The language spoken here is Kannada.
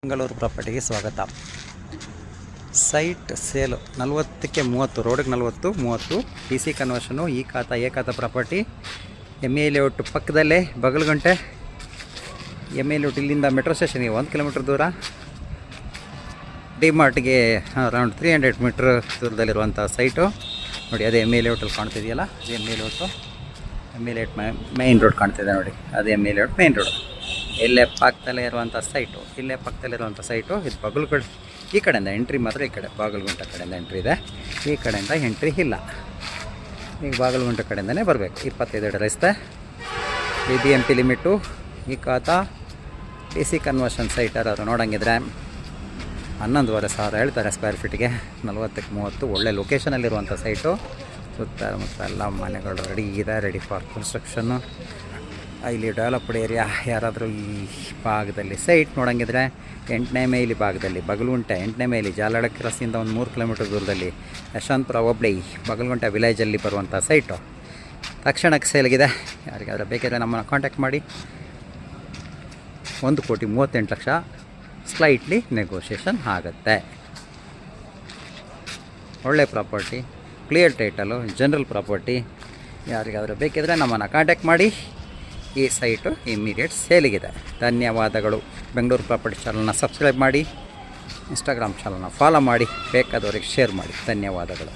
ಬೆಂಗಳೂರು ಪ್ರಾಪರ್ಟಿಗೆ ಸ್ವಾಗತ. ಸೈಟ್ ಸೇಲು 40ಕ್ಕೆ 30, ರೋಡಿಗೆ 40-30, DC ಕನ್ವರ್ಷನು. ಈ ಖಾತಾ ಪ್ರಾಪರ್ಟಿ ME ಲೇಔಟ್ ಪಕ್ಕದಲ್ಲೇ ಬಗಲ್ಗಂಟೆ. ME ಲೇಔಟ್ ಇಲ್ಲಿಂದ ಮೆಟ್ರೋ ಸ್ಟೇಷನ್ಗೆ 1 ಕಿಲೋಮೀಟ್ರ್ ದೂರ, ಡಿಮಾರ್ಟ್ಗೆ ಅರೌಂಡ್ 300 ಮೀಟ್ರ್ ದೂರದಲ್ಲಿರುವಂಥ ಸೈಟು ನೋಡಿ. ಅದೇ ME ಲೇಔಟಲ್ಲಿ ಕಾಣ್ತಿದೆಯಲ್ಲ, ಅದೇ ME layout. ME layout main road ಕಾಣ್ತಿದೆ ನೋಡಿ, ಅದೇ ME ಲೇಔಟ್ ಮೈನ್ ರೋಡ್. ಇಲ್ಲೇ ಪಕ್ಕದಲ್ಲೇ ಇರುವಂಥ ಸೈಟು. ಇದು ಬಗಲ್ಗಂಟೆ. ಈ ಕಡೆಯಿಂದ ಎಂಟ್ರಿ ಮಾತ್ರ, ಈ ಕಡೆ ಬಾಗಲಗುಂಟೆ ಕಡೆಯಿಂದ ಎಂಟ್ರಿ ಇದೆ, ಈ ಕಡೆಯಿಂದ ಎಂಟ್ರಿ ಇಲ್ಲ. ಈಗ ಬಾಗಲಗುಂಟೆ ಕಡೆಯಿಂದನೇ ಬರಬೇಕು. 25 ಅಡಿ ರಸ್ತೆ, BBMP ಲಿಮಿಟು. ಈ ಖಾತಾ DC ಕನ್ವರ್ಷನ್ ಸೈಟ್ ಯಾರು ನೋಡೋಂಗಿದ್ರೆ 11,500 ಹೇಳ್ತಾರೆ ಸ್ಕ್ವೇರ್ ಫೀಟ್ಗೆ. 40ಕ್ಕೆ 30 ಒಳ್ಳೆ ಲೊಕೇಶನಲ್ಲಿರುವಂಥ ಸೈಟು. ಸುತ್ತಮುತ್ತ ಎಲ್ಲ ಮನೆಗಳು ರೆಡಿ ಫಾರ್ ಕನ್ಸ್ಟ್ರಕ್ಷನ್ನು. ಇಲ್ಲಿ ಡೆವಲಪ್ಡ್ ಏರಿಯಾ. ಯಾರಾದರೂ ಈ ಭಾಗದಲ್ಲಿ ಸೈಟ್ ನೋಡೋಂಗಿದ್ರೆ 8ನೇ ಮೈಲಿ ಭಾಗದಲ್ಲಿ ಬಗಲ್ಗುಂಟೆ, 8ನೇ ಮೈಲಿ ಜಾಲಹಳ್ಳಿ ಕ್ರಾಸಿಂದ ಒಂದು 3 ಕಿಲೋಮೀಟರ್ ದೂರದಲ್ಲಿ ಯಶವಂತಪುರ ಹೋಬಳಿ ಬಗಲ್ಗುಂಟೆ ವಿಲೇಜಲ್ಲಿ ಬರುವಂಥ ಸೈಟು ತಕ್ಷಣಕ್ಕೆ ಸೇಲ್ಗಿದೆ. ಯಾರಿಗಾದರೂ ಬೇಕಿದ್ರೆ ನಮ್ಮನ್ನು ಕಾಂಟ್ಯಾಕ್ಟ್ ಮಾಡಿ. 1,38,00,000 ಸ್ಲೈಟ್ಲಿ ನೆಗೋಷಿಯೇಷನ್ ಆಗುತ್ತೆ. ಒಳ್ಳೆ property, clear title, general property. ಯಾರಿಗಾದರೂ ಬೇಕಿದ್ರೆ ನಮ್ಮನ್ನು ಕಾಂಟ್ಯಾಕ್ಟ್ ಮಾಡಿ. ಈ ಸೈಟು ಇಮ್ಮಿಡಿಯೇಟ್ ಸೇಲಿಗಿದೆ. ಧನ್ಯವಾದಗಳು. ಬೆಂಗಳೂರು ಪ್ರಾಪರ್ಟಿ ಚಾನಲ್ನ ಸಬ್ಸ್ಕ್ರೈಬ್ ಮಾಡಿ, ಇನ್ಸ್ಟಾಗ್ರಾಮ್ ಚಾನಲ್ನ ಫಾಲೋ ಮಾಡಿ, ಬೇಕಾದವರಿಗೆ ಶೇರ್ ಮಾಡಿ. ಧನ್ಯವಾದಗಳು.